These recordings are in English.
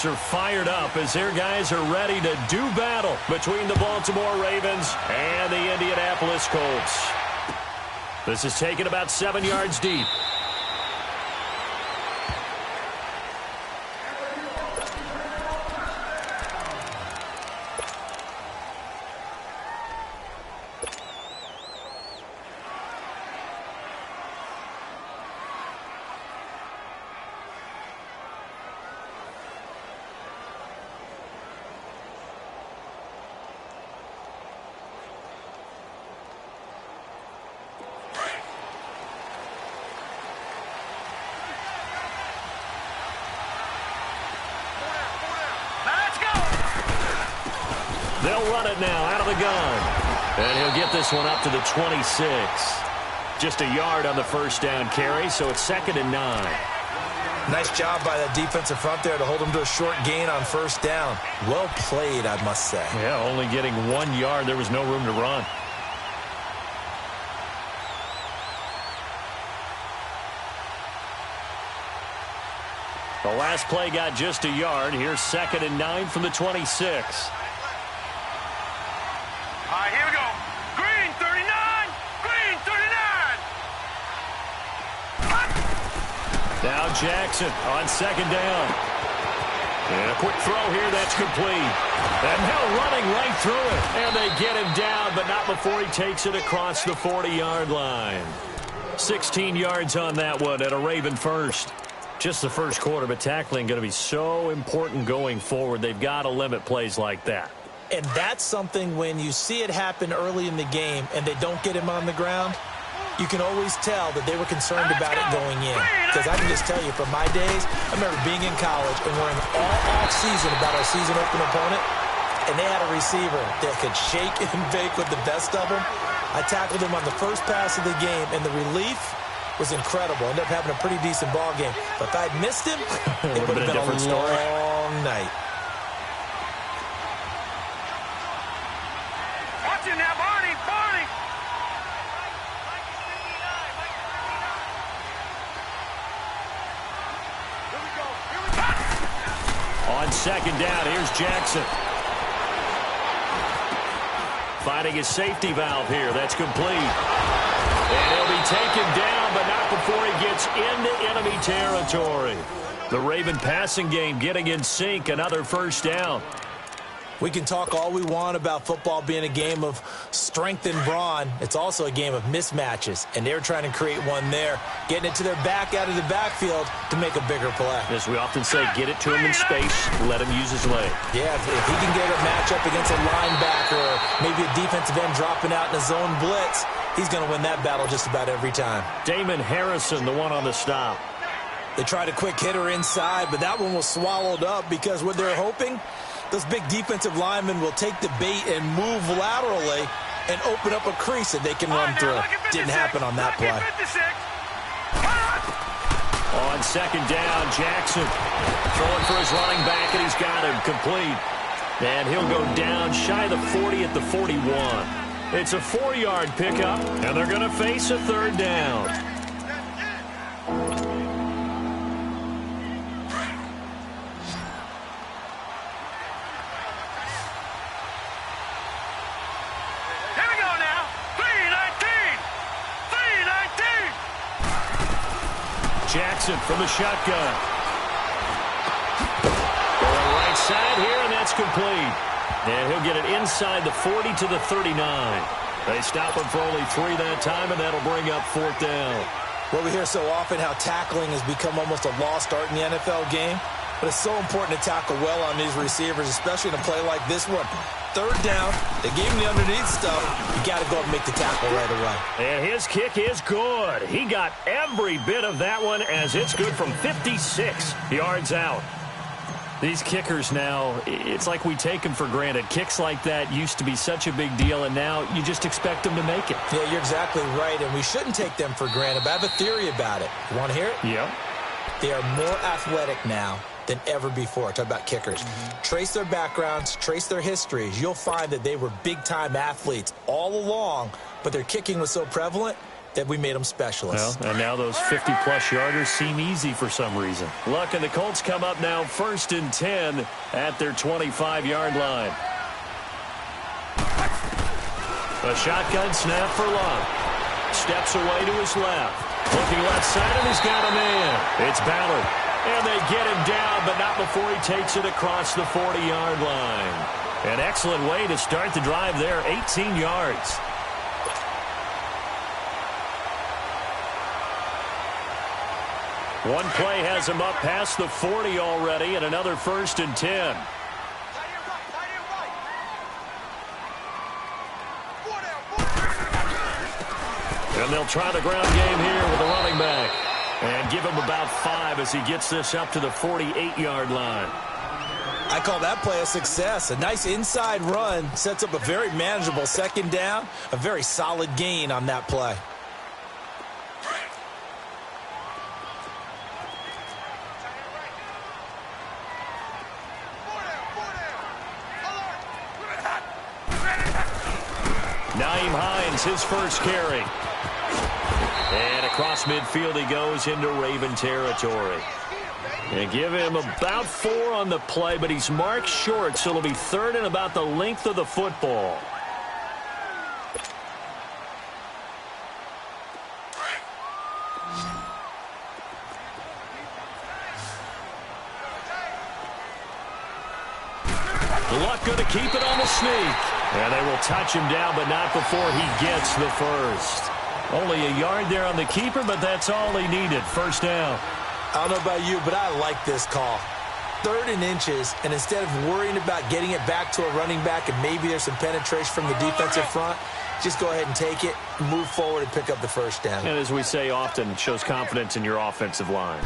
folks are fired up as their guys are ready to do battle between the Baltimore Ravens and the Indianapolis Colts. This is taken about 7 yards deep. They'll run it now out of the gun. And he'll get this one up to the 26. Just a yard on the first down carry, so it's 2nd and 9. Nice job by that defensive front there to hold him to a short gain on first down. Well played, I must say. Yeah, only getting 1 yard. There was no room to run. The last play got just a yard. Here's 2nd and 9 from the 26. All right, here we go. Green, 39. Green, 39. Now Jackson on 2nd down. And a quick throw here, that's complete. And now running right through it. And they get him down, but not before he takes it across the 40-yard line. 16 yards on that one at a Raven first. Just the first quarter, but tackling going to be so important going forward. They've got to limit plays like that. And that's something when you see it happen early in the game and they don't get him on the ground, you can always tell that they were concerned about it going in. Because I can just tell you, from my days, I remember being in college and worrying all off-season about our season-open opponent, and they had a receiver that could shake and bake with the best of them. I tackled him on the first pass of the game, and the relief was incredible. Ended up having a pretty decent ball game. But if I'd missed him, it would have been a long night. Watch it now, Barney, Barney. Here we go, here we go. On 2nd down, here's Jackson. Finding his safety valve here. That's complete. And he'll be taken down, but not before he gets into enemy territory. The Raven passing game getting in sync. Another first down. We can talk all we want about football being a game of strength and brawn. It's also a game of mismatches, and they're trying to create one there, getting it to their back out of the backfield to make a bigger play. As we often say, get it to him in space, let him use his leg. Yeah, if he can get a matchup against a linebacker or maybe a defensive end dropping out in a zone blitz, he's going to win that battle just about every time. Damon Harrison, the one on the stop. They tried a quick hitter inside, but that one was swallowed up because what they're hoping, those big defensive linemen will take the bait and move laterally and open up a crease that they can run through. Didn't happen on that play. On 2nd down, Jackson throwing for his running back, and he's got him complete. And he'll go down shy of the 40 at the 41. It's a 4-yard pickup, and they're going to face a 3rd down. Jackson from the shotgun. Going right side here, and that's complete. And he'll get it inside the 40 to the 39. They stop him for only 3 that time, and that'll bring up 4th down. Well, we hear so often how tackling has become almost a lost art in the NFL game. But it's so important to tackle well on these receivers, especially in a play like this one. 3rd down, they gave him the underneath stuff. You got to go and make the tackle right away. And his kick is good. He got every bit of that one as it's good from 56 yards out. These kickers now, it's like we take them for granted. Kicks like that used to be such a big deal, and now you just expect them to make it. Yeah, you're exactly right, and we shouldn't take them for granted. But I have a theory about it. You want to hear it? Yeah. They are more athletic now than ever before. Talk about kickers. Trace their backgrounds, trace their histories. You'll find that they were big-time athletes all along, but their kicking was so prevalent, that we made them specialists. Well, and now those 50-plus yarders seem easy for some reason. Luck and the Colts come up now 1st and 10 at their 25-yard line. A shotgun snap for Luck. Steps away to his left. Looking left side, and he's got a man. It's Ballard. And they get him down, but not before he takes it across the 40-yard line. An excellent way to start the drive there, 18 yards. One play has him up past the 40 already, and another 1st and 10. And they'll try the ground game here with a running back. And give him about 5 as he gets this up to the 48-yard line. I call that play a success. A nice inside run sets up a very manageable 2nd down. A very solid gain on that play. Nyheim Hines, his first carry. And across midfield he goes into Raven territory. And give him about 4 on the play, but he's marked short, so it'll be 3rd and about the length of the football. Luck going to keep it on the sneak. And they will touch him down, but not before he gets the first. Only a yard there on the keeper, but that's all he needed. 1st down. I don't know about you, but I like this call. 3rd and inches, and instead of worrying about getting it back to a running back and maybe there's some penetration from the defensive front, just go ahead and take it, move forward, and pick up the 1st down. And as we say often, shows confidence in your offensive line.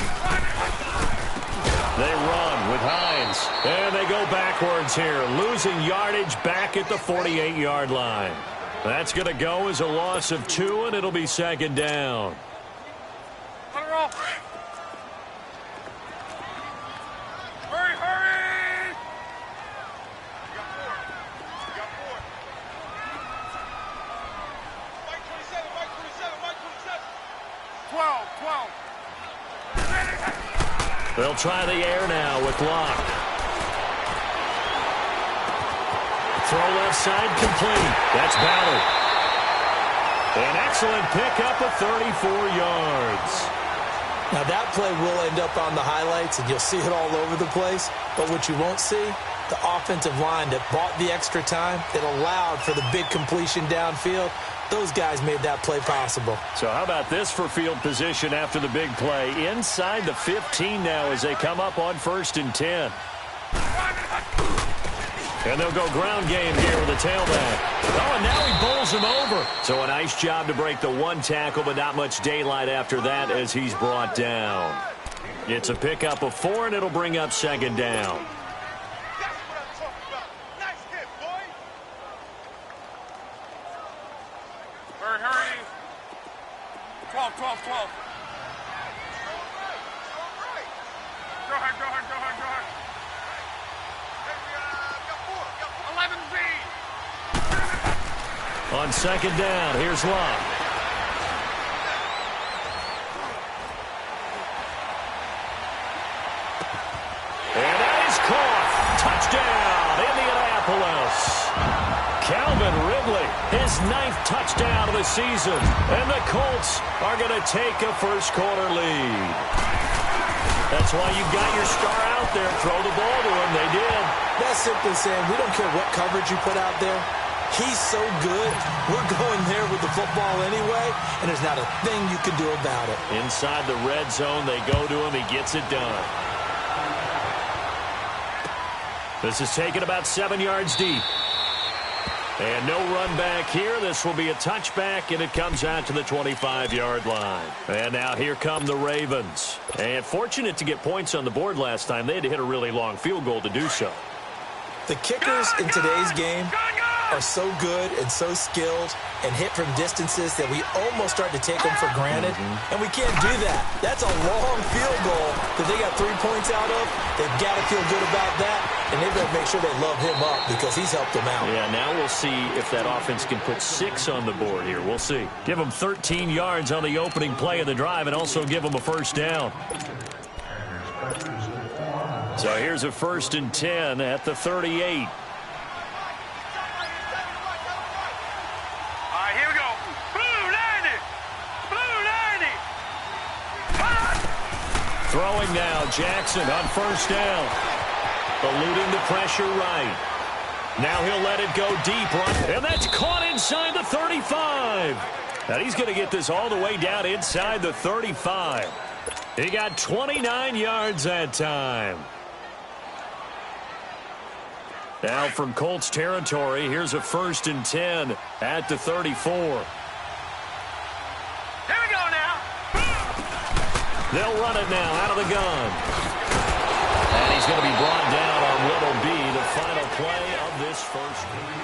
They run with Hines, and they go backwards here, losing yardage back at the 48-yard line. That's going to go as a loss of 2, and it'll be 2nd down. Hurry, hurry! 12. They'll try the air now with Locke. Throw left side complete. That's Ballard. An excellent pickup of 34 yards. Now that play will end up on the highlights, and you'll see it all over the place. But what you won't see, the offensive line that bought the extra time, that allowed for the big completion downfield, those guys made that play possible. So how about this for field position after the big play? Inside the 15 now as they come up on 1st and 10. And they'll go ground game here with the tailback. Oh, and now he bowls him over. So a nice job to break the 1 tackle, but not much daylight after that as he's brought down. It's a pickup of 4, and it'll bring up 2nd down. That's what I'm talking about. Nice hit, boy. Hurry. 12. Go ahead. 11Z. On 2nd down, here's Locke. And that is caught. Touchdown, Indianapolis. Calvin Ridley, his 9th touchdown of the season. And the Colts are going to take a first-quarter lead. That's why you got your star out there. Throw the ball to him. They did. That's simply saying we don't care what coverage you put out there. He's so good. We're going there with the football anyway, and there's not a thing you can do about it. Inside the red zone, they go to him. He gets it done. This is taken about 7 yards deep. And no run back here. This will be a touchback, and it comes out to the 25-yard line. And now here come the Ravens. And fortunate to get points on the board last time. They had to hit a really long field goal to do so. The kickers in today's game are so good and so skilled and hit from distances that we almost start to take them for granted. And we can't do that. That's a long field goal that they got 3 points out of. They've got to feel good about that. and they've got to make sure they love him up because he's helped them out. Yeah, now we'll see if that offense can put 6 on the board here. We'll see. Give them 13 yards on the opening play of the drive and also give them a first down. So here's a 1st and 10 at the 38. All right, here we go. Blue 90. Blue 90. Throwing now, Jackson on 1st down. Eluding the pressure right. Now he'll let it go deep. Right, and that's caught inside the 35. And he's going to get this all the way down inside the 35. He got 29 yards that time. Now from Colts territory, here's a 1st and 10 at the 34. Here we go now. They'll run it now out of the gun. And he's going to be brought down on what will be the final play of this first quarter.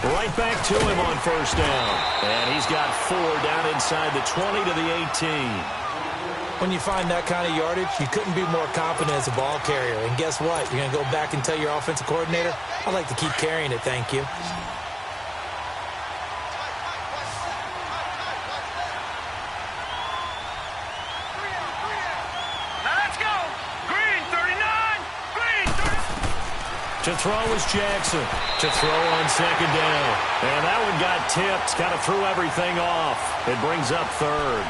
Right back to him on 1st down. And he's got 4 down inside the 20 to the 18. When you find that kind of yardage, you couldn't be more confident as a ball carrier. And guess what? You're going to go back and tell your offensive coordinator, I'd like to keep carrying it, thank you. To throw is Jackson. To throw on 2nd down. And that one got tipped. Kind of threw everything off. It brings up 3rd.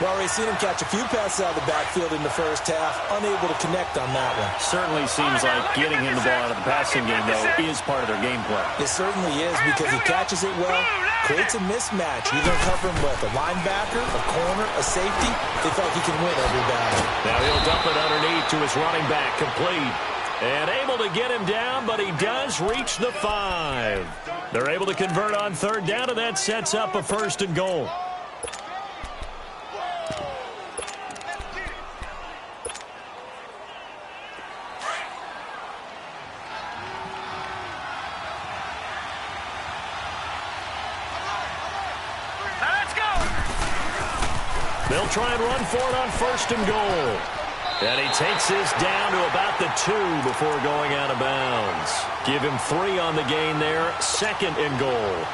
Well, we've seen him catch a few passes out of the backfield in the first half. Unable to connect on that one. Certainly seems like getting him the ball out of the passing game, though, is part of their game plan. It certainly is because he catches it well, creates a mismatch. You're going to cover him with a linebacker, a corner, a safety. They feel like he can win every battle. Now he'll dump it underneath to his running back, complete. And able to get him down, but he does reach the 5. They're able to convert on 3rd down, and that sets up a 1st and goal. Let's go. They'll try and run for it on 1st and goal. And he takes this down to about the 2 before going out of bounds. Give him 3 on the gain there. 2nd and goal.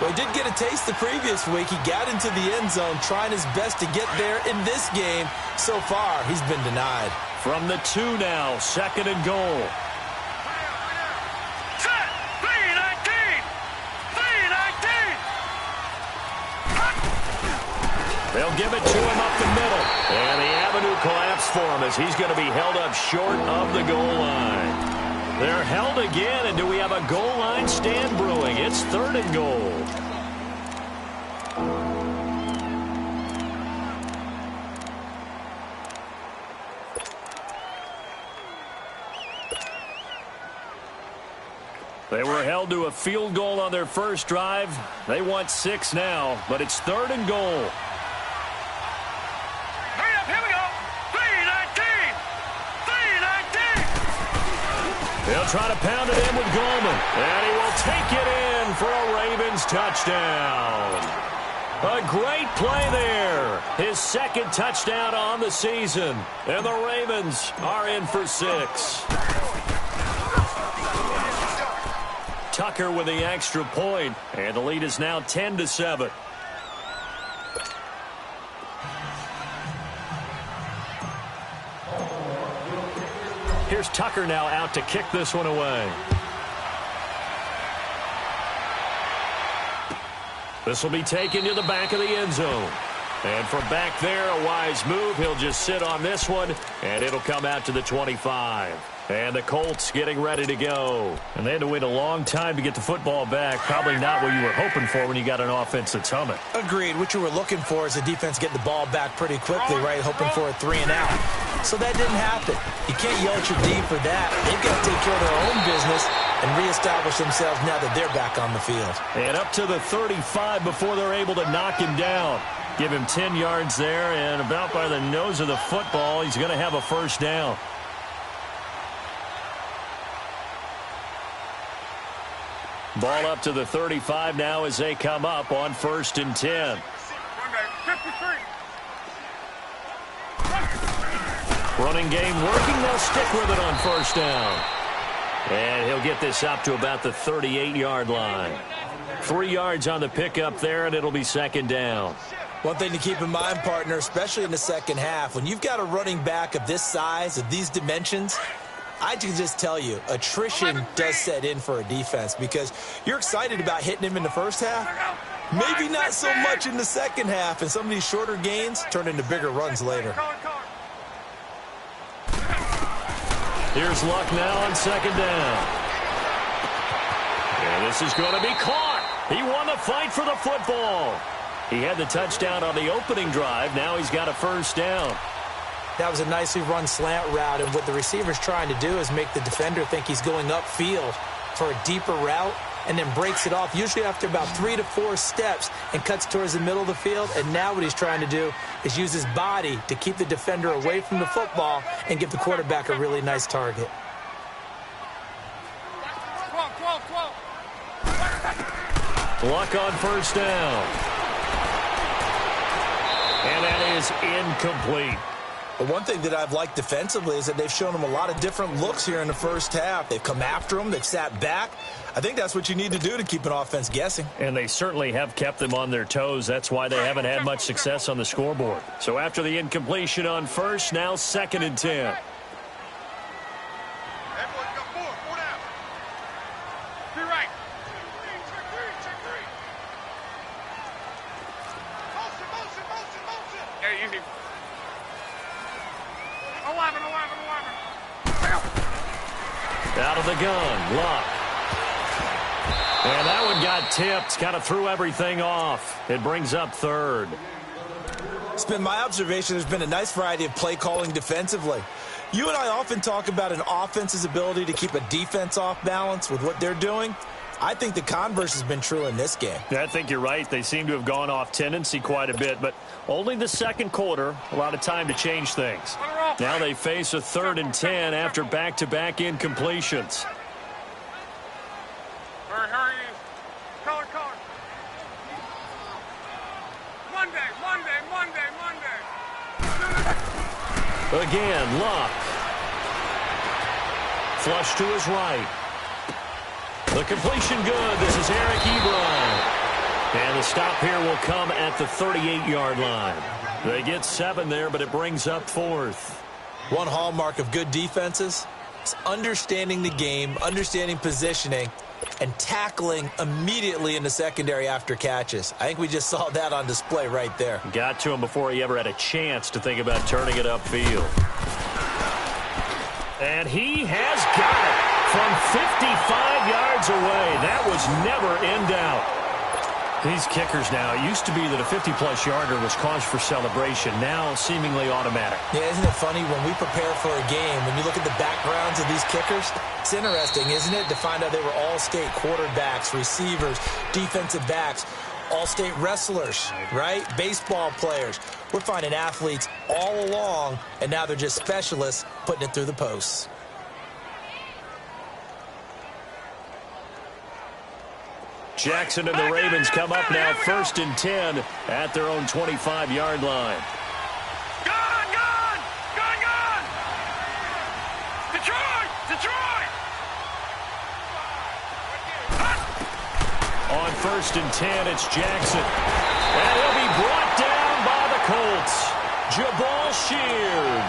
Well, he did get a taste the previous week. He got into the end zone trying his best to get there in this game. So far, he's been denied. From the 2 now, 2nd and goal. Set. 3-19. 3-19. They'll give it to him up the middle. And the avenue collapsed for him as he's going to be held up short of the goal line. They're held again, and do we have a goal line stand brewing? It's 3rd and goal. They were held to a field goal on their first drive. They want 6 now, but it's 3rd and goal. They'll try to pound it in with Goldman. And he will take it in for a Ravens touchdown. A great play there. His 2nd touchdown on the season. And the Ravens are in for 6. Tucker with the extra point. And the lead is now 10-7. Here's Tucker now out to kick this one away. This will be taken to the back of the end zone. And from back there, a wise move. He'll just sit on this one, and it'll come out to the 25. And the Colts getting ready to go. And they had to wait a long time to get the football back. Probably not what you were hoping for when you got an offense that's humming. Agreed. What you were looking for is the defense getting the ball back pretty quickly, right? Hoping for a 3-and-out. So that didn't happen. You can't yell at your D for that. They've got to take care of their own business and reestablish themselves now that they're back on the field. And up to the 35 before they're able to knock him down. Give him 10 yards there, and about by the nose of the football, he's going to have a first down. Ball up to the 35 now as they come up on 1st and 10. Running game working. They'll stick with it on 1st down. And he'll get this up to about the 38-yard line. 3 yards on the pickup there, and it'll be 2nd down. One thing to keep in mind, partner, especially in the second half, when you've got a running back of this size, of these dimensions, I can just tell you, attrition does set in for a defense because you're excited about hitting him in the first half. Maybe not so much in the second half, and some of these shorter gains turn into bigger runs later. Here's Luck now on 2nd down. And this is going to be caught. He won the fight for the football. He had the touchdown on the opening drive. Now he's got a 1st down. That was a nicely run slant route, and what the receiver's trying to do is make the defender think he's going upfield for a deeper route and then breaks it off, usually after about 3 to 4 steps, and cuts towards the middle of the field. And now what he's trying to do is use his body to keep the defender away from the football and give the quarterback a really nice target. Luck on 1st down. And that is incomplete. The one thing that I've liked defensively is that they've shown him a lot of different looks here in the first half. They've come after him. They've sat back. I think that's what you need to do to keep an offense guessing. And they certainly have kept them on their toes. That's why they haven't had much success on the scoreboard. So after the incompletion on 1st, now 2nd and 10. Out of the gun, Luck. And that one got tipped, kind of threw everything off. It brings up 3rd. It's been my observation there's been a nice variety of play calling defensively. You and I often talk about an offense's ability to keep a defense off balance with what they're doing. I think the converse has been true in this game. Yeah, I think you're right. They seem to have gone off tendency quite a bit, but only the 2nd quarter, a lot of time to change things. Now they face a 3rd and 10 after back-to-back incompletions. Hurry. Color. Monday. Again, Luck. Flush to his right. The completion good. This is Eric Ebron. And the stop here will come at the 38-yard line. They get 7 there, but it brings up 4th. One hallmark of good defenses is understanding the game, understanding positioning, and tackling immediately in the secondary after catches. I think we just saw that on display right there. Got to him before he ever had a chance to think about turning it upfield. And he has got it from 55 yards away. That was never in doubt. These kickers now, it used to be that a 50-plus yarder was cause for celebration. Now seemingly automatic. Yeah, isn't it funny when we prepare for a game, when you look at the backgrounds of these kickers, it's interesting, isn't it, to find out they were all-state quarterbacks, receivers, defensive backs, all-state wrestlers, right? Baseball players. We're finding athletes all along, and now they're just specialists putting it through the posts. Jackson and the Ravens come up now 1st and 10 at their own 25-yard line. Gone! Detroit! On 1st and 10, it's Jackson. And he'll be brought down by the Colts. Jabal Sheard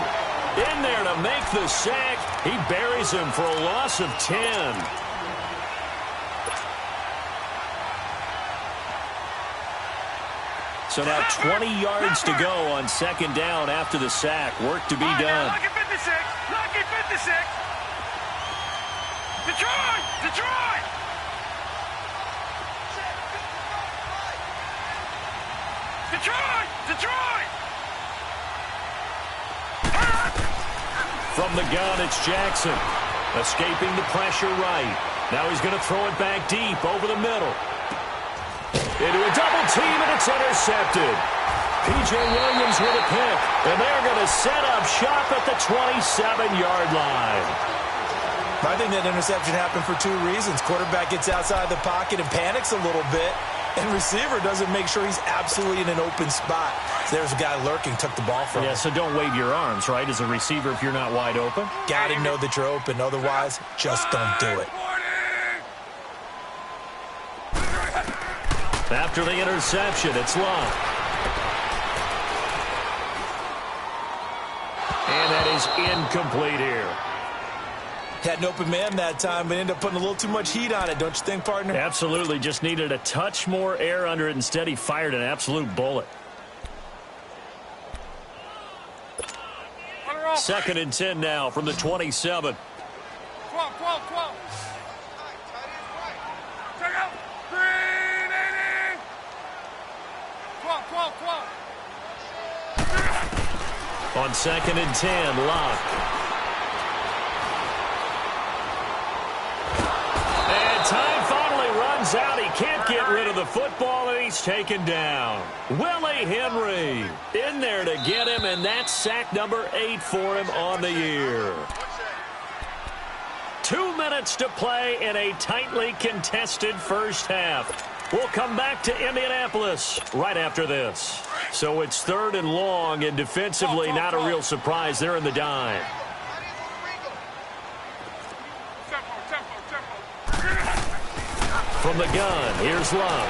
in there to make the sack. He buries him for a loss of 10. So now 20 yards to go on 2nd down after the sack. Work to be done. Lucky 56. Detroit! Detroit! Detroit! Detroit! From the gun, it's Jackson. Escaping the pressure right. Now he's going to throw it back deep over the middle. Into a double team, and it's intercepted. P.J. Williams with a pick, and they're going to set up shop at the 27-yard line. I think that interception happened for two reasons. Quarterback gets outside the pocket and panics a little bit, and receiver doesn't make sure he's absolutely in an open spot. So there's a guy lurking, took the ball from him. Yeah, so don't wave your arms, right, as a receiver if you're not wide open. Got to know that you're open. Otherwise, just don't do it. After the interception, it's Love. And that is incomplete here. Had an open man that time, but ended up putting a little too much heat on it, don't you think, partner? Absolutely. Just needed a touch more air under it. Instead, he fired an absolute bullet. 2nd and 10 now from the 27. 12, 12, 12. Check out. 380. 12, 12, 12. On 2nd and 10, Locke. And time finally runs out. He can't get rid of the football, and he's taken down. Willie Henry in there to get him, and that's sack number 8 for him on the year. 2 minutes to play in a tightly contested first half. We'll come back to Indianapolis right after this. So it's 3rd and long, and defensively not a real surprise. They're in the dime. From the gun, here's Love.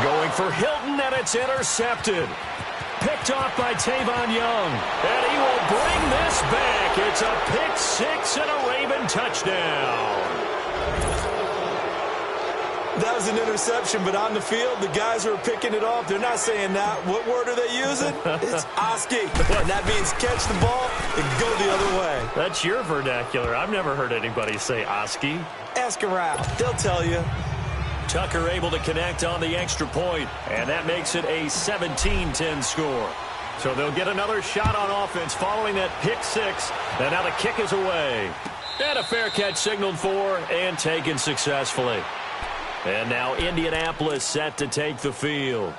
Going for Hilton, and it's intercepted. Picked off by Tavon Young. And he will bring this back. It's a pick six and a Raven touchdown. That was an interception, but on the field, the guys who are picking it off, they're not saying that. What word are they using? It's Oski. And that means catch the ball and go the other way. That's your vernacular. I've never heard anybody say Oski. Ask around. They'll tell you. Tucker able to connect on the extra point, and that makes it a 17-10 score. So they'll get another shot on offense following that pick six, and now the kick is away. And a fair catch signaled for and taken successfully. And now Indianapolis set to take the field.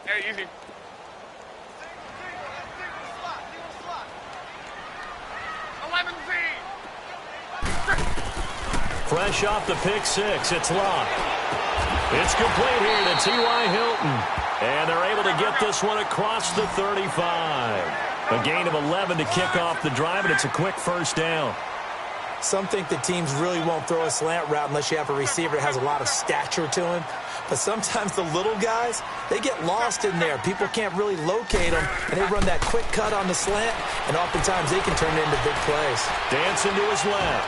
Hey, easy. Fresh off the pick six, it's Locke. It's complete here to T.Y. Hilton. And they're able to get this one across the 35. A gain of 11 to kick off the drive, and it's a quick first down. Some think that teams really won't throw a slant route unless you have a receiver that has a lot of stature to him. But sometimes the little guys, they get lost in there. People can't really locate them, and they run that quick cut on the slant, and oftentimes they can turn it into big plays. Dancing to his left.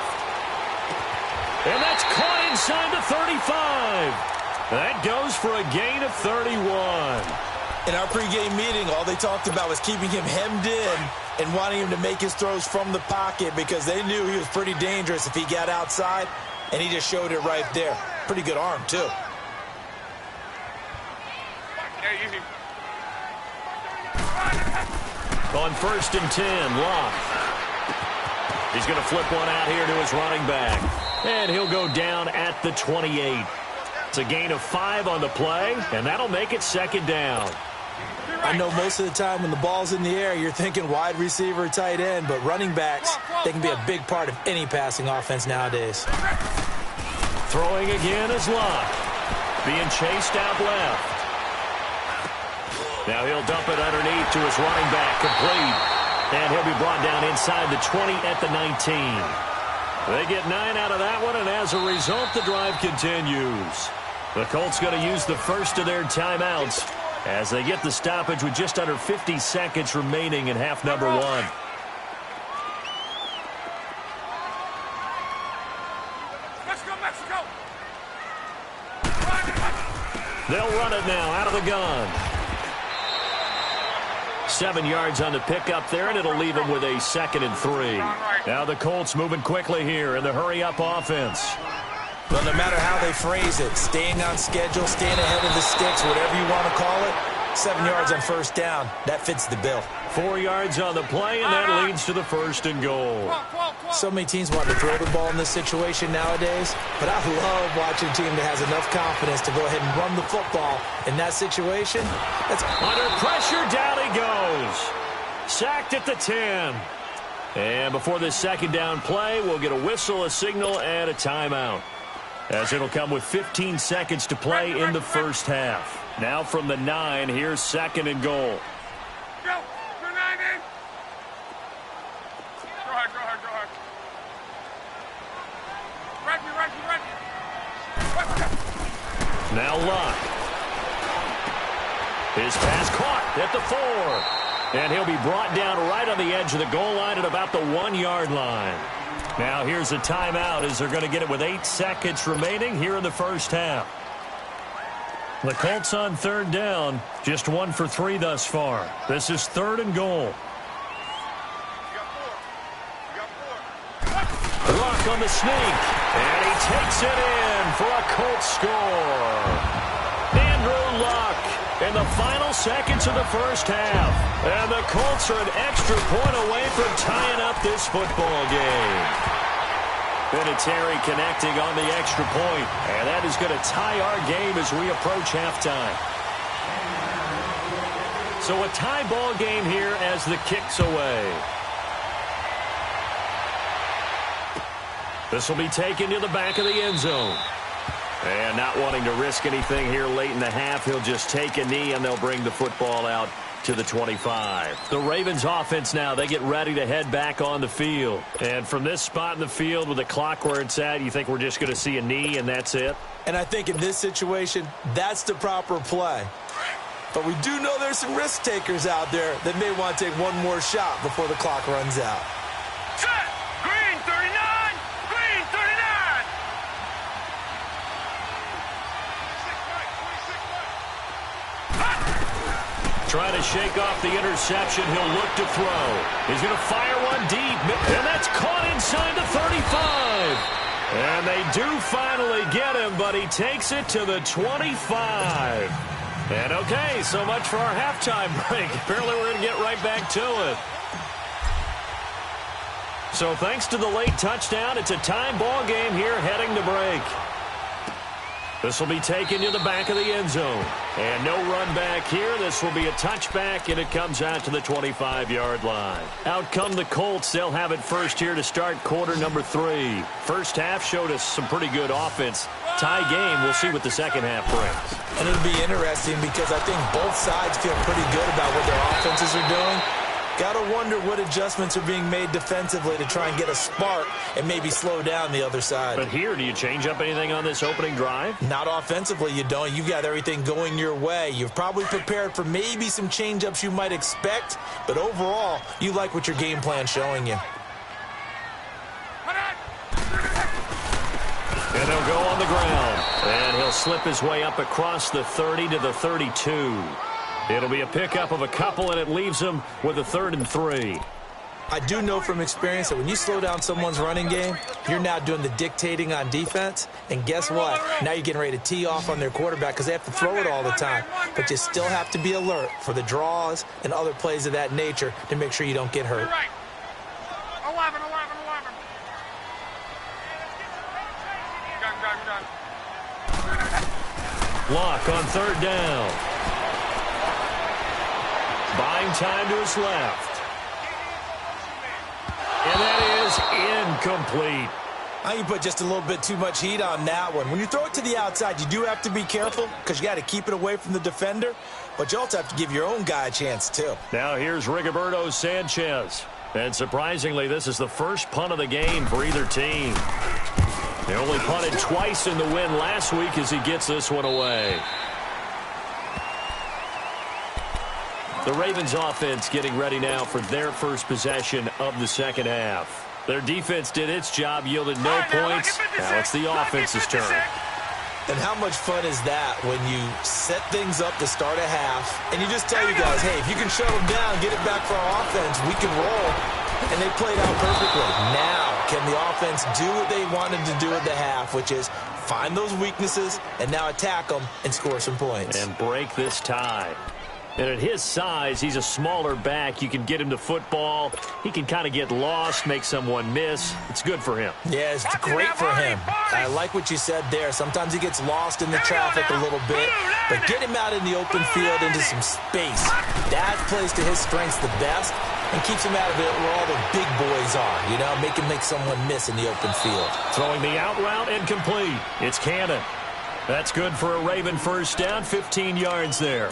And that's caught inside the 35. That goes for a gain of 31. In our pregame meeting, all they talked about was keeping him hemmed in and wanting him to make his throws from the pocket because they knew he was pretty dangerous if he got outside, and he just showed it right there. Pretty good arm, too. On 1st and 10, Locke. He's going to flip one out here to his running back. And he'll go down at the 28. It's a gain of 5 on the play, and that'll make it 2nd down. I know most of the time when the ball's in the air, you're thinking wide receiver, tight end, but running backs, they can be a big part of any passing offense nowadays. Throwing again is Locke. Being chased out left. Now he'll dump it underneath to his running back, complete. And he'll be brought down inside the 20 at the 19. They get 9 out of that one, and as a result, the drive continues. The Colts going to use the first of their timeouts as they get the stoppage with just under 50 seconds remaining in half number 1. Let's go, Mexico! They'll run it now out of the gun. 7 yards on the pickup there, and it'll leave them with a 2nd and 3. Now the Colts moving quickly here in the hurry-up offense. Well, no matter how they phrase it, staying on schedule, staying ahead of the sticks, whatever you want to call it, 7 yards on first down, that fits the bill. 4 yards on the play, and that leads to the 1st and goal. So many teams want to throw the ball in this situation nowadays, but I love watching a team that has enough confidence to go ahead and run the football. In that situation, that's under pressure, down he goes. Sacked at the 10. And before this 2nd down play, we'll get a whistle, a signal, and a timeout, as it'll come with 15 seconds to play in the first half. Now from the 9, here's 2nd and goal. Go! Go 9 in! Go hard, go hard, go hard. Right me. Now Luck. His pass caught at the 4. And he'll be brought down right on the edge of the goal line at about the 1-yard line. Now here's a timeout as they're going to get it with 8 seconds remaining here in the first half. The Colts on 3rd down, just 1 for 3 thus far. This is 3rd and goal. Luck on the sneak, and he takes it in for a Colts score. Andrew Luck in the final seconds of the first half. And the Colts are an extra point away from tying up this football game. Vinatieri connecting on the extra point, and that is going to tie our game as we approach halftime. So a tie ball game here as the kick's away. This will be taken to the back of the end zone. And not wanting to risk anything here late in the half, he'll just take a knee and they'll bring the football out to the 25. The Ravens offense now, they get ready to head back on the field. And from this spot in the field with the clock where it's at, you think we're just going to see a knee and that's it? And I think in this situation, that's the proper play. But we do know there's some risk takers out there that may want to take one more shot before the clock runs out. Set! Green 39! Green 39! Trying to shake off the interception. He'll look to throw. He's going to fire one deep. And that's caught inside the 35. And they do finally get him, but he takes it to the 25. And okay, so much for our halftime break. Apparently we're going to get right back to it. So thanks to the late touchdown, it's a time ball game here heading to break. This will be taken to the back of the end zone. And no run back here. This will be a touchback, and it comes out to the 25-yard line. Out come the Colts. They'll have it first here to start quarter number 3. First half showed us some pretty good offense. Tie game. We'll see what the second half brings. And it'll be interesting because I think both sides feel pretty good about what their offenses are doing. Got to wonder what adjustments are being made defensively to try and get a spark and maybe slow down the other side. But here, do you change up anything on this opening drive? Not offensively, you don't. You've got everything going your way. You've probably prepared for maybe some change-ups you might expect, but overall, you like what your game plan's showing you. And he'll go on the ground. And he'll slip his way up across the 30 to the 32. It'll be a pickup of a couple, and it leaves him with a 3rd and 3. I do know from experience that when you slow down someone's running game, you're now doing the dictating on defense. And guess what? Now you're getting ready to tee off on their quarterback because they have to throw it all the time. But you still have to be alert for the draws and other plays of that nature to make sure you don't get hurt. 11. Gun. Lock on 3rd down. Buying time to his left. And that is incomplete. I think you put just a little bit too much heat on that one. When you throw it to the outside, you do have to be careful because you got to keep it away from the defender, but you also have to give your own guy a chance too. Now here's Rigoberto Sanchez. And surprisingly, this is the first punt of the game for either team. They only punted twice in the win last week as he gets this one away. The Ravens offense getting ready now for their first possession of the second half. Their defense did its job, yielded no points. Now it's the offense's turn. And how much fun is that when you set things up to start a half, and you just tell you guys, hey, if you can shut them down, get it back for our offense, we can roll. And they played out perfectly. Now, can the offense do what they wanted to do at the half, which is find those weaknesses and now attack them and score some points. And break this tie. And at his size, he's a smaller back. You can get him to football. He can kind of get lost, make someone miss. It's good for him. Yeah, it's great for him. I like what you said there. Sometimes he gets lost in the traffic a little bit, but get him out in the open field into some space. That plays to his strengths the best and keeps him out of it where all the big boys are, you know, make him make someone miss in the open field. Throwing the out route incomplete. It's Cannon. That's good for a Raven first down, 15 yards there.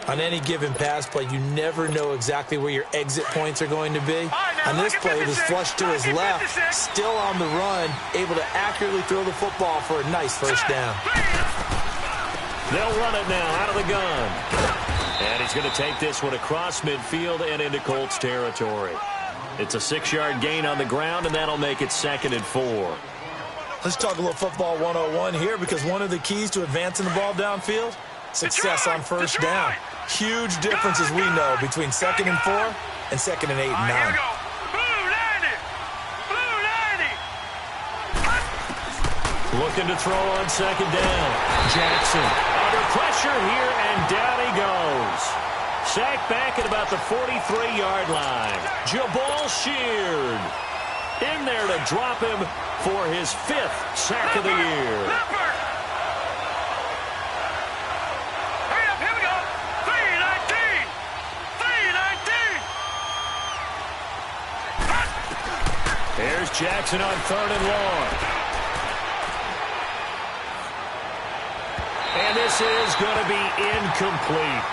On any given pass play, you never know exactly where your exit points are going to be. On this play, it was flushed to his left, still on the run, able to accurately throw the football for a nice first down. They'll run it now out of the gun. And he's going to take this one across midfield and into Colts territory. It's a 6-yard gain on the ground, and that'll make it 2nd and 4. Let's talk a little football 101 here, because one of the keys to advancing the ball downfield, success on first down. Huge difference, as we know, between 2nd and 4 and 2nd and 8 and 9. Here we go. Blue 90. Blue 90. Looking to throw on 2nd down. Jackson under pressure here, and down he goes. Sacked back at about the 43-yard line. Jabal Sheard in there to drop him for his 5th sack of the year. Here's Jackson on 3rd and long. And this is going to be incomplete.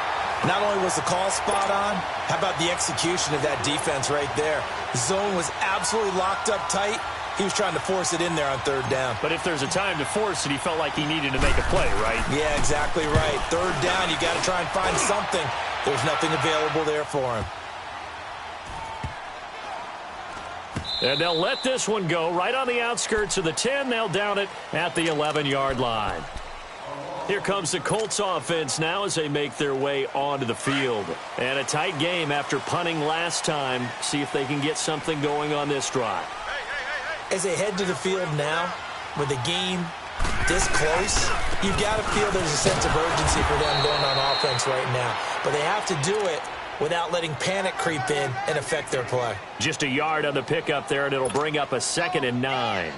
Not only was the call spot on, how about the execution of that defense right there? The zone was absolutely locked up tight. He was trying to force it in there on 3rd down. But if there's a time to force it, he felt like he needed to make a play, right? Yeah, exactly right. 3rd down, you got to try and find something. There's nothing available there for him. And they'll let this one go right on the outskirts of the 10. They'll down it at the 11-yard line. Here comes the Colts offense now as they make their way onto the field. And a tight game after punting last time. See if they can get something going on this drive. As they head to the field now, with the game this close, you've got to feel there's a sense of urgency for them going on offense right now. But they have to do it without letting panic creep in and affect their play. Just a yard on the pickup there, and it'll bring up a 2nd and 9.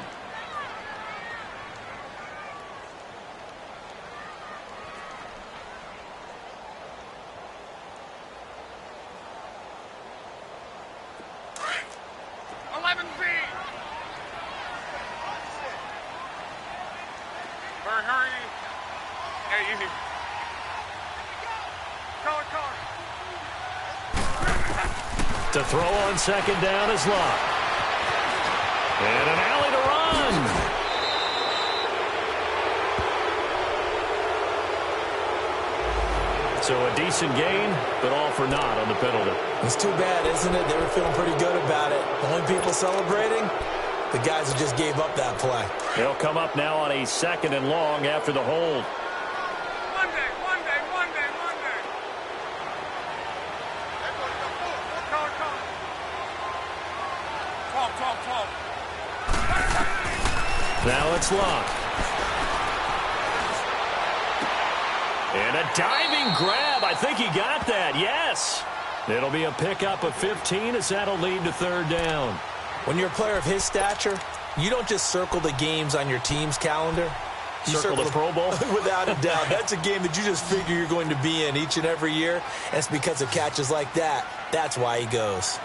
To throw on 2nd down is Locke. And an alley to run. So a decent gain, but all for naught on the penalty. It's too bad, isn't it? They were feeling pretty good about it. The only people celebrating, the guys who just gave up that play. They'll come up now on a 2nd and long after the hold. Now it's Locke. And a diving grab. I think he got that. Yes. It'll be a pickup of 15 as that'll lead to 3rd down. When you're a player of his stature, you don't just circle the games on your team's calendar. You circle the Pro Bowl? Without a doubt. That's a game that you just figure you're going to be in each and every year. And it's because of catches like that. That's why he goes.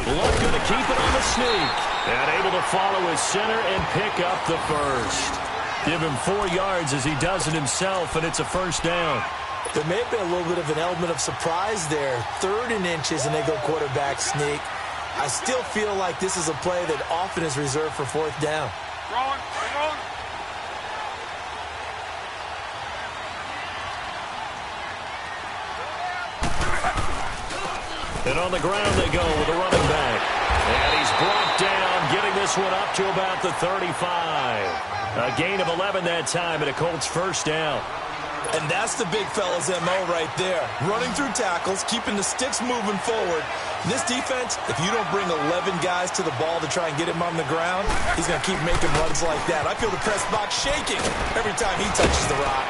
Luck going to keep it on the sneak. And able to follow his center and pick up the first. Give him 4 yards as he does it himself, and it's a 1st down. There may have been a little bit of an element of surprise there. 3rd and inches, and they go quarterback sneak. I still feel like this is a play that often is reserved for 4th down. And on the ground they go with a running back. And he's brought down, getting this one up up to about the 35. A gain of 11 that time, and a Colts first down. And that's the big fella's MO right there. Running through tackles, keeping the sticks moving forward. This defense, if you don't bring 11 guys to the ball to try and get him on the ground, he's going to keep making runs like that. I feel the press box shaking every time he touches the rock.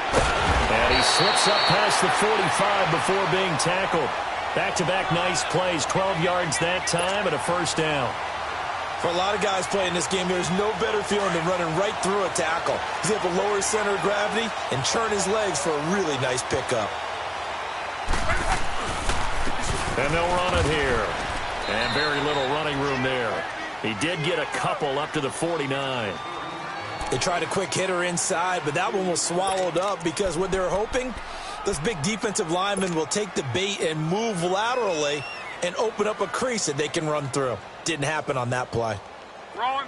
And he slips up past the 45 before being tackled. Back-to-back nice plays, 12 yards that time, and a first down. For a lot of guys playing this game, there's no better feeling than running right through a tackle. He's able to lower his center of gravity and churn his legs for a really nice pickup. And they'll run it here. And very little running room there. He did get a couple up to the 49. They tried a quick hitter inside, but that one was swallowed up because what they're hoping, this big defensive lineman will take the bait and move laterally and open up a crease that they can run through. Didn't happen on that play. Wrong.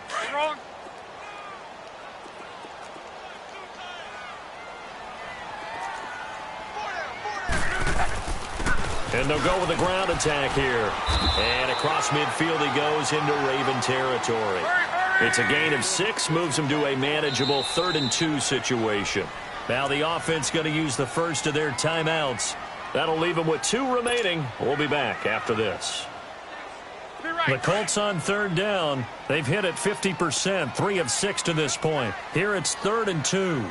And they'll go with the ground attack here. And across midfield he goes into Raven territory. It's a gain of 6, moves him to a manageable 3rd and 2 situation. Now the offense going to use the first of their timeouts. That'll leave them with 2 remaining. We'll be back after this. The Colts on 3rd down. They've hit it 50%, 3 of 6 to this point. Here it's 3rd and 2.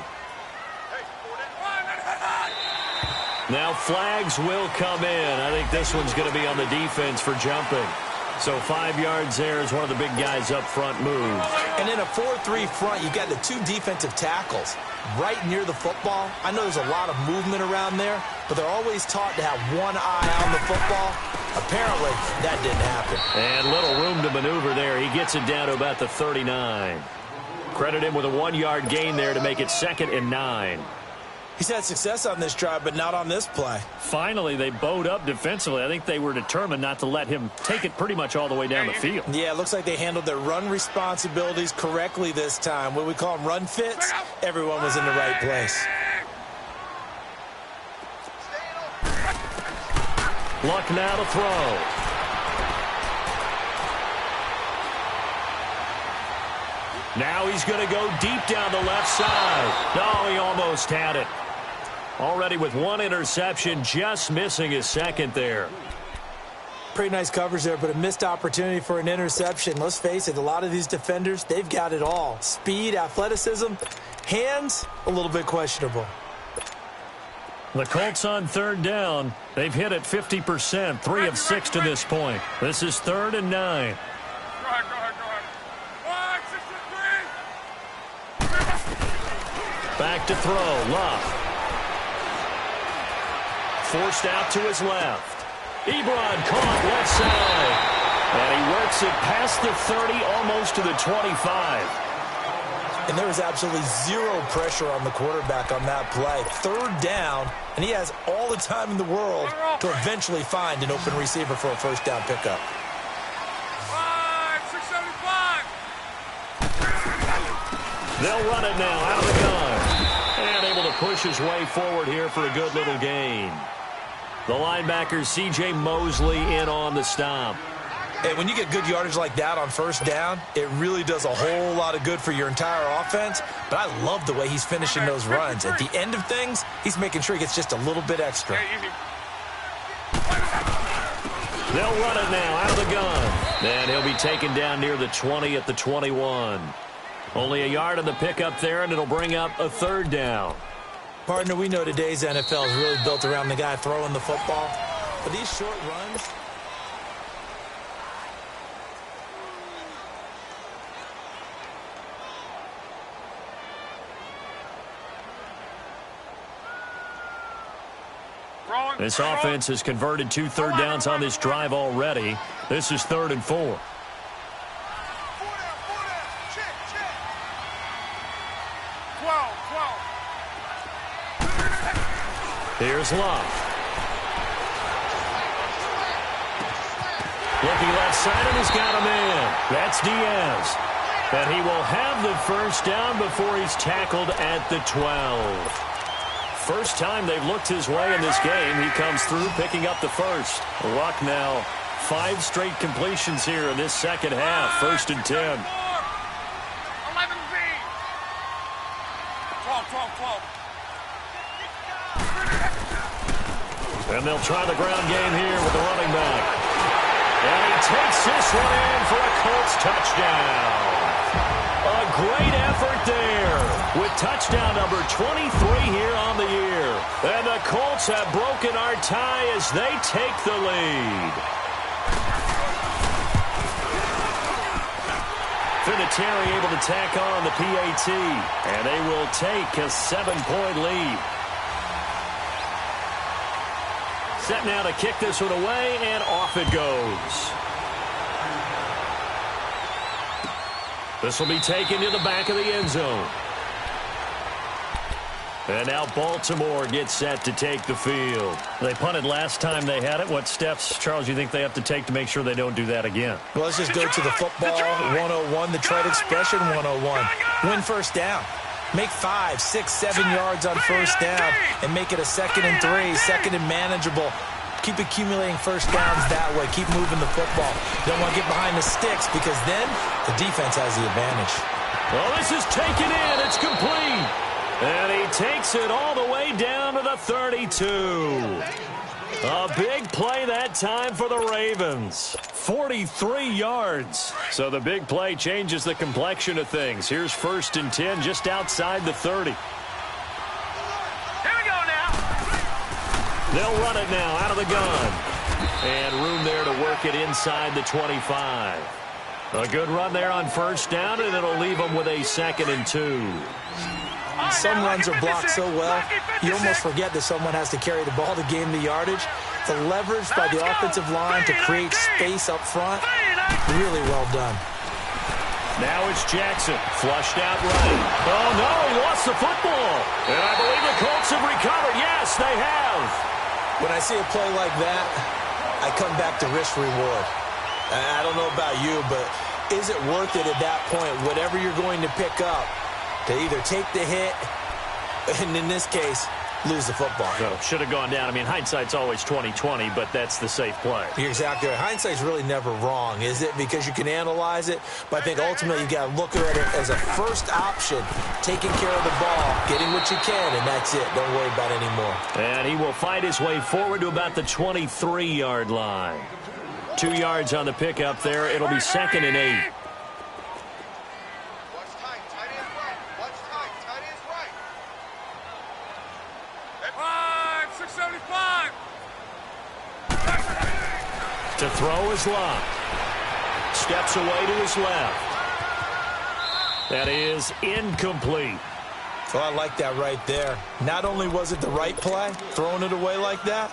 Now flags will come in. I think this one's going to be on the defense for jumping. So 5 yards there as one of the big guys up front moves. And in a 4-3 front, you've got the 2 defensive tackles right near the football. I know there's a lot of movement around there, but they're always taught to have one eye on the football. Apparently, that didn't happen. And little room to maneuver there. He gets it down to about the 39. Credit him with a 1-yard gain there to make it 2nd and 9. He's had success on this drive, but not on this play. Finally, they bowed up defensively. I think they were determined not to let him take it pretty much all the way down the field. Yeah, it looks like they handled their run responsibilities correctly this time. What we call them run fits, everyone was in the right place. Luck now to throw. Now he's going to go deep down the left side. No, he almost had it. Already with 1 interception, just missing his 2nd there. Pretty nice coverage there, but a missed opportunity for an interception. Let's face it, a lot of these defenders, they've got it all. Speed, athleticism, hands, a little bit questionable. The Colts on 3rd down. They've hit it 50%, 3 of 6 to this point. This is 3rd and 9. Go ahead. 1, 6, 3. Back to throw, Luck. Forced out to his left. Ebron caught left side. And he works it past the 30, almost to the 25. And there was absolutely 0 pressure on the quarterback on that play. 3rd down, and he has all the time in the world to eventually find an open receiver for a first down pickup. 675. They'll run it now out of the gun. And able to push his way forward here for a good little gain. The linebacker, C.J. Mosley, in on the stop. And when you get good yardage like that on first down, it really does a whole lot of good for your entire offense. But I love the way he's finishing those runs. At the end of things, he's making sure he gets just a little bit extra. They'll run it now out of the gun. And he'll be taken down near the 20 at the 21. Only a yard on the pickup there, and it'll bring up a 3rd down. Partner, we know today's NFL is really built around the guy throwing the football. But these short runs, this offense has converted 2 third downs on this drive already. This is 3rd and 4. Here's Luck. Looking left side, and he's got him in. That's Diaz. And he will have the first down before he's tackled at the 12. First time they've looked his way in this game. He comes through picking up the first. Luck now 5 straight completions here in this second half. 1st and 10. And they'll try the ground game here with the running back. And he takes this one in for a Colts touchdown. A great effort there with touchdown number 23 here on the year. And the Colts have broken our tie as they take the lead. Vinatieri able to tack on the PAT, and they will take a 7-point lead. Set now to kick this one away, and off it goes. This will be taken to the back of the end zone. And now Baltimore gets set to take the field. They punted last time they had it. What steps, Charles, you think they have to take to make sure they don't do that again? Well, let's just go to the football 101, the trade expression 101. Win first down. Make 5, 6, 7 yards on first down and make it a 2nd and 3, second and manageable. Keep accumulating first downs that way. Keep moving the football. Don't want to get behind the sticks because then the defense has the advantage. Well, this is taken in. It's complete. And he takes it all the way down to the 32. A big play that time for the Ravens. 43 yards. So the big play changes the complexion of things. Here's 1st and 10 just outside the 30. Here we go now. They'll run it now out of the gun. And room there to work it inside the 25. A good run there on first down, and it'll leave them with a 2nd and 2. Some runs are blocked so well, you almost forget that someone has to carry the ball to gain the yardage. The leverage by the offensive line to create space up front, really well done. Now it's Jackson, flushed out right. Oh, no, he lost the football. And I believe the Colts have recovered. Yes, they have. When I see a play like that, I come back to risk-reward. I don't know about you, but is it worth it at that point, whatever you're going to pick up, to either take the hit, and in this case, lose the football? So, should have gone down. I mean, hindsight's always 20/20, but that's the safe play. You're exactly right. Hindsight's really never wrong, is it? Because you can analyze it, but I think ultimately you got to look at it as a first option, taking care of the ball, getting what you can, and that's it. Don't worry about it anymore. And he will fight his way forward to about the 23-yard line. 2 yards on the pickup there. It'll be 2nd and 8. To throw is locked. Steps away to his left. That is incomplete. So I like that right there. Not only was it the right play, throwing it away like that,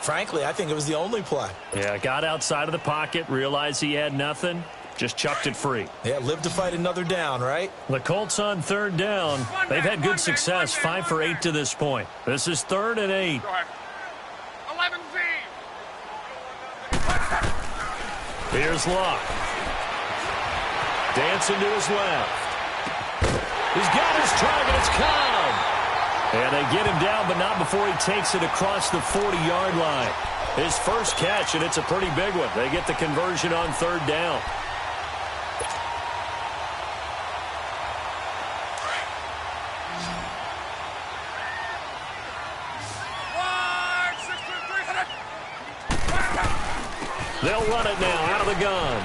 frankly, I think it was the only play. Yeah, got outside of the pocket, realized he had nothing, just chucked it free. Yeah, live to fight another down, right? The Colts on 3rd down. They've had good success, 5 for 8 to this point. This is 3rd and 8. 11Z. Here's Luck. Dancing to his left. He's got his target. It's Cobb. And they get him down, but not before he takes it across the 40-yard line. His first catch, and it's a pretty big one. They get the conversion on 3rd down. They'll run it now out of the gun.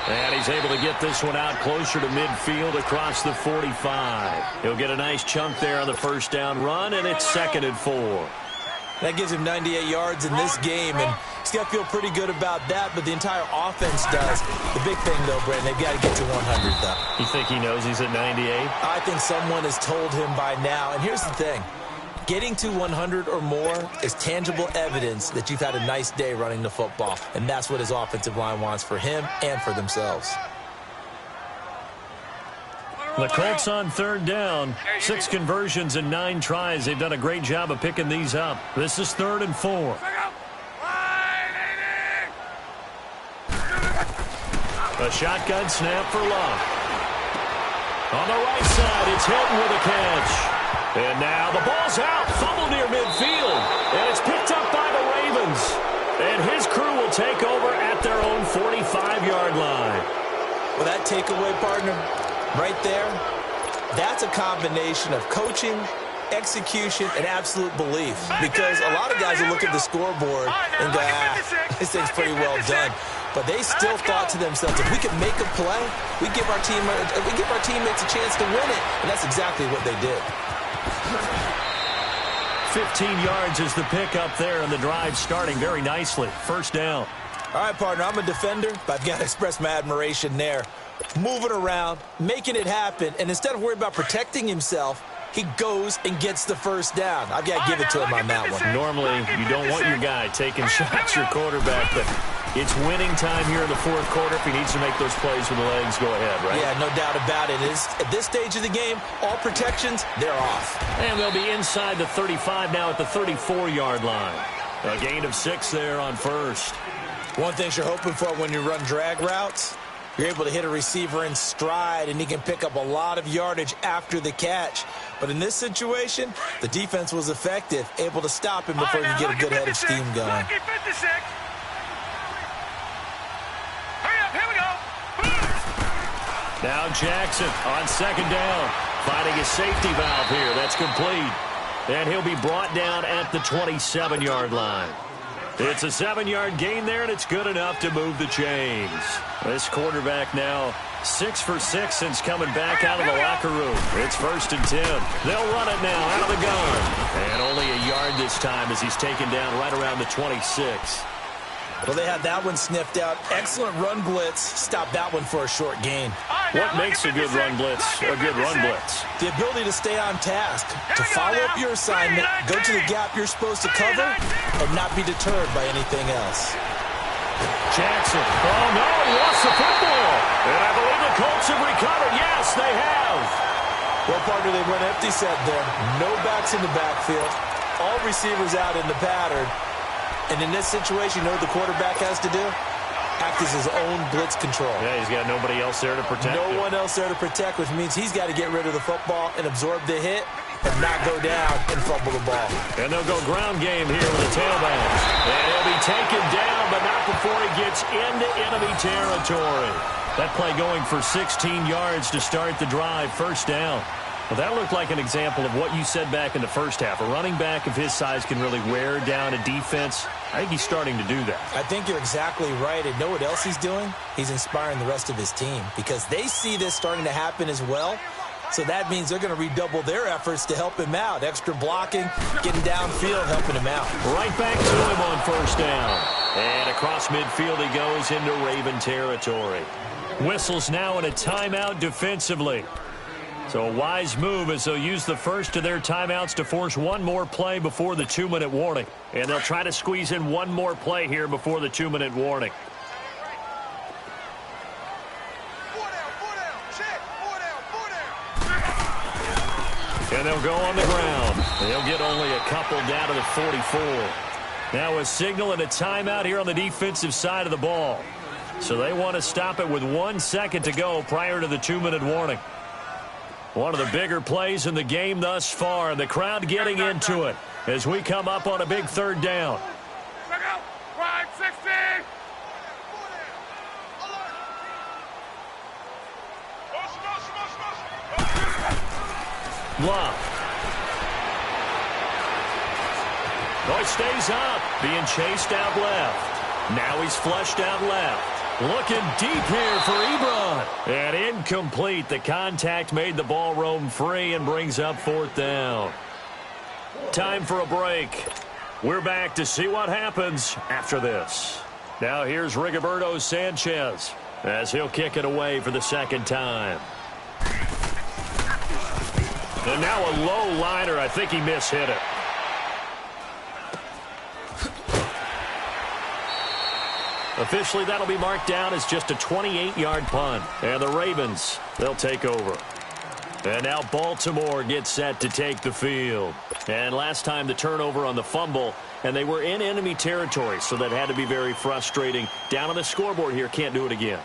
And he's able to get this one out closer to midfield across the 45. He'll get a nice chunk there on the first down run, and it's 2nd and 4. That gives him 98 yards in this game, and he's got to feel pretty good about that, but the entire offense does. The big thing, though, Brandon, they've got to get to 100, though. You think he knows he's at 98? I think someone has told him by now, and here's the thing. Getting to 100 or more is tangible evidence that you've had a nice day running the football, and that's what his offensive line wants for him and for themselves. The Colts on 3rd down. 6 conversions and 9 tries. They've done a great job of picking these up. This is 3rd and 4. A shotgun snap for Luck. On the right side, it's Hilton with a catch. And now the ball's out, fumble near midfield, and it's picked up by the Ravens. And his crew will take over at their own 45-yard line. Well, that takeaway, partner, right there, that's a combination of coaching execution, and absolute belief. Because a lot of guys will look at the scoreboard and go, this thing's pretty well done. But they still thought to themselves, if we can make a play, we give our teammates a chance to win it. And that's exactly what they did. 15 yards is the pickup there, and the drive starting very nicely. First down. All right, partner, I'm a defender, but I've got to express my admiration there. Moving around, making it happen, and instead of worrying about protecting himself, he goes and gets the first down. I've got to give it to him on that one. Normally, you don't want your guy taking shots, your quarterback, but it's winning time here in the fourth quarter. If he needs to make those plays with the legs, go ahead, right? Yeah, no doubt about it. At this stage of the game, all protections, they're off. And they'll be inside the 35 now at the 34-yard line. A gain of 6 there on first. One thing you're hoping for when you run drag routes, you're able to hit a receiver in stride, and he can pick up a lot of yardage after the catch. But in this situation, the defense was effective, able to stop him before he could get a good head of steam going. Now Jackson on second down, finding a safety valve here. That's complete. And he'll be brought down at the 27-yard line. It's a 7-yard gain there, and it's good enough to move the chains. This quarterback now 6 for 6 since coming back out of the locker room. It's 1st and 10. They'll run it now out of the gun. And only a yard this time as he's taken down right around the 26. Well, they had that one sniffed out. Excellent run blitz. Stop that one for a short gain. What makes a good run blitz a good run blitz? The ability to stay on task, to follow up your assignment, go to the gap you're supposed to cover, and not be deterred by anything else. Jackson. Oh, no, he lost the football. And I believe the Colts have recovered. Yes, they have. Well, partner, they went empty set there. No backs in the backfield. All receivers out in the pattern. And in this situation, you know what the quarterback has to do? Act as his own blitz control. Yeah, he's got nobody else there to protect him. No one else there to protect, which means he's got to get rid of the football and absorb the hit and not go down and fumble the ball. And they'll go ground game here with a tailback. And he'll be taken down, but not before he gets into enemy territory. That play going for 16 yards to start the drive. First down. Well, that looked like an example of what you said back in the first half. A running back of his size can really wear down a defense. I think he's starting to do that. I think you're exactly right. And know what else he's doing? He's inspiring the rest of his team because they see this starting to happen as well. So that means they're going to redouble their efforts to help him out. Extra blocking, getting downfield, helping him out. Right back to him on first down. And across midfield he goes into Raven territory. Whistles now in a timeout defensively. So a wise move as they'll use the first of their timeouts to force one more play before the 2-minute warning. And they'll try to squeeze in one more play here before the 2-minute warning. And they'll go on the ground. They'll get only a couple down to the 44. Now a signal and a timeout here on the defensive side of the ball. So they want to stop it with 1 second to go prior to the 2-minute warning. One of the bigger plays in the game thus far, and the crowd getting into it as we come up on a big 3rd down. Love. Oh, he stays up, being chased out left. Now he's flushed out left. Looking deep here for Ebron. And incomplete. The contact made the ball roam free and brings up 4th down. Time for a break. We're back to see what happens after this. Now here's Rigoberto Sanchez as he'll kick it away for the 2nd time. And now a low liner. I think he mishit it. Officially, that'll be marked down as just a 28-yard punt. And the Ravens, they'll take over. And now Baltimore gets set to take the field. And last time the turnover on the fumble, and they were in enemy territory, so that had to be very frustrating. Down on the scoreboard here, can't do it again.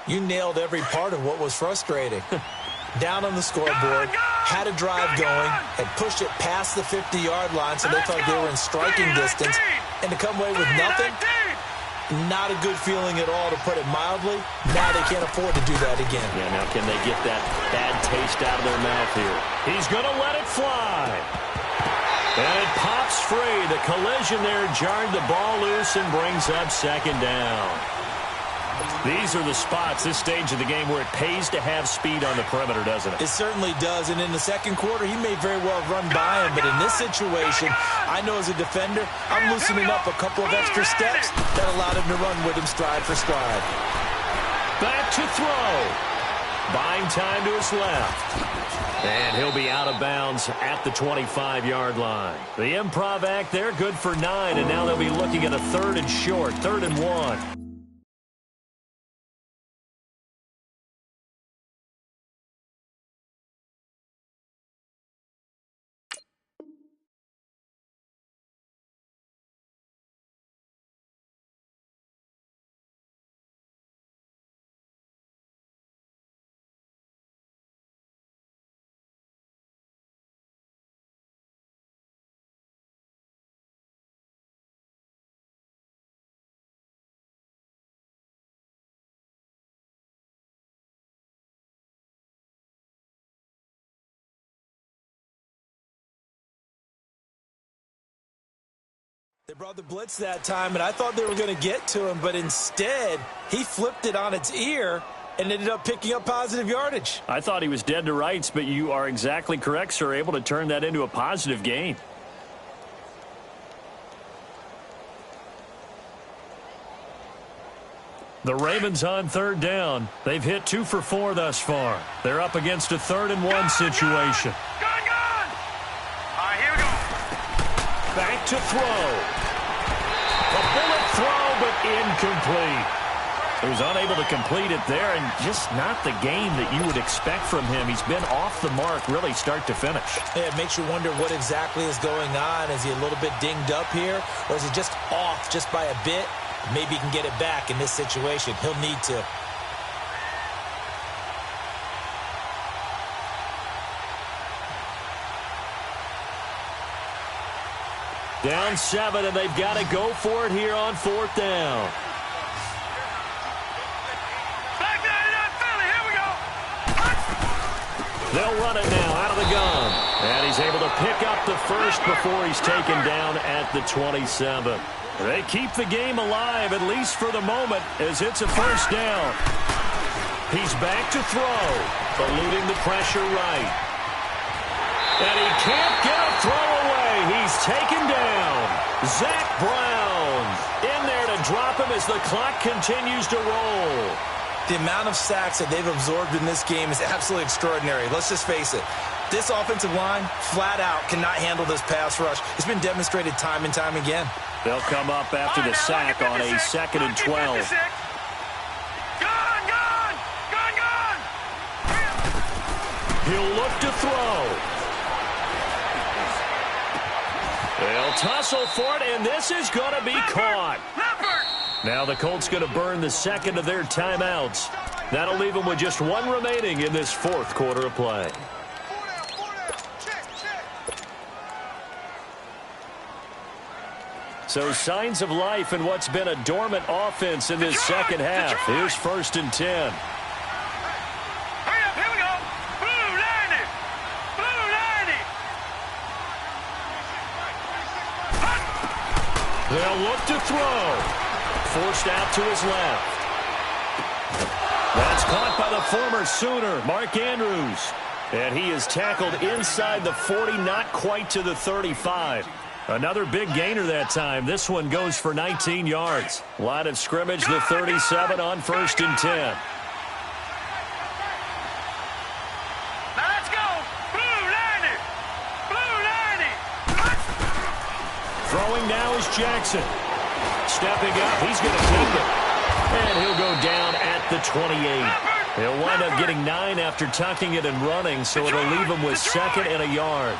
You nailed every part of what was frustrating. Down on the scoreboard, had a drive going, had pushed it past the 50-yard line, so they thought they were in striking distance, and to come away with nothing, Not a good feeling at all, to put it mildly. Now they can't afford to do that again. Yeah, now can they get that bad taste out of their mouth here? He's going to let it fly. And it pops free. The collision there jarred the ball loose and brings up second down. These are the spots, this stage of the game, where it pays to have speed on the perimeter, doesn't it? It certainly does, and in the second quarter, he may very well run by him, but in this situation, I know as a defender, I'm loosening up a couple of extra steps that allowed him to run with him stride for stride. Back to throw. Buying time to his left. And he'll be out of bounds at the 25-yard line. The improv act there, good for 9, and now they'll be looking at a 3rd and short, 3rd and 1. They brought the blitz that time, and I thought they were going to get to him, but instead, he flipped it on its ear and ended up picking up positive yardage. I thought he was dead to rights, but you are exactly correct, sir, able to turn that into a positive gain. The Ravens on 3rd down. They've hit 2 for 4 thus far. They're up against a 3rd and 1 situation. Gun! All right, here we go. Back to throw. A bullet throw, but incomplete. He was unable to complete it there, and just not the game that you would expect from him. He's been off the mark, really start to finish. Yeah, it makes you wonder what exactly is going on. Is he a little bit dinged up here, or is he just off just by a bit? Maybe he can get it back in this situation. He'll need to. Down 7, and they've got to go for it here on 4th down. Back there, Philly, here we go. They'll run it now out of the gun. And he's able to pick up the first before he's taken down at the 27. They keep the game alive, at least for the moment, as it's a 1st down. He's back to throw, eluding the pressure right. And he can't get a throw away. He's taken down. Zach Brown in there to drop him as the clock continues to roll. The amount of sacks that they've absorbed in this game is absolutely extraordinary. Let's just face it. This offensive line, flat out, cannot handle this pass rush. It's been demonstrated time and time again. They'll come up after the sack on a 2nd and 12. Gun! He'll look to throw. They'll tussle for it, and this is going to be caught. Now the Colts going to burn the 2nd of their timeouts. That'll leave them with just 1 remaining in this 4th quarter of play. So signs of life in what's been a dormant offense in this second half. Here's 1st and 10. Hurry up, here we go. Blue 90. Blue 90. They'll look to throw. Forced out to his left. That's caught by the former Sooner, Mark Andrews. And he is tackled inside the 40, not quite to the 35. Another big gainer that time. This one goes for 19 yards. Line of scrimmage, the 37 on 1st and 10. Now let's go. Blue 90. Blue 90. Throwing now is Jackson. Stepping up, he's going to take it. And he'll go down at the 28. He'll wind up getting 9 after tucking it and running, so it'll leave him with 2nd and a yard.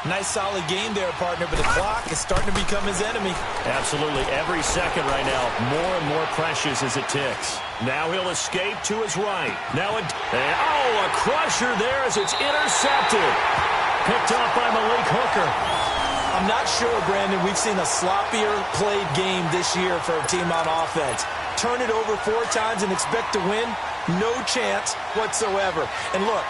Nice solid game there, partner, but the clock is starting to become his enemy. Absolutely. Every second right now, more and more precious as it ticks. Now he'll escape to his right. Now, a crusher there as it's intercepted. Picked off by Malik Hooker. I'm not sure, Brandon, we've seen a sloppier played game this year for a team on offense. Turn it over 4 times and expect to win? No chance whatsoever. And look,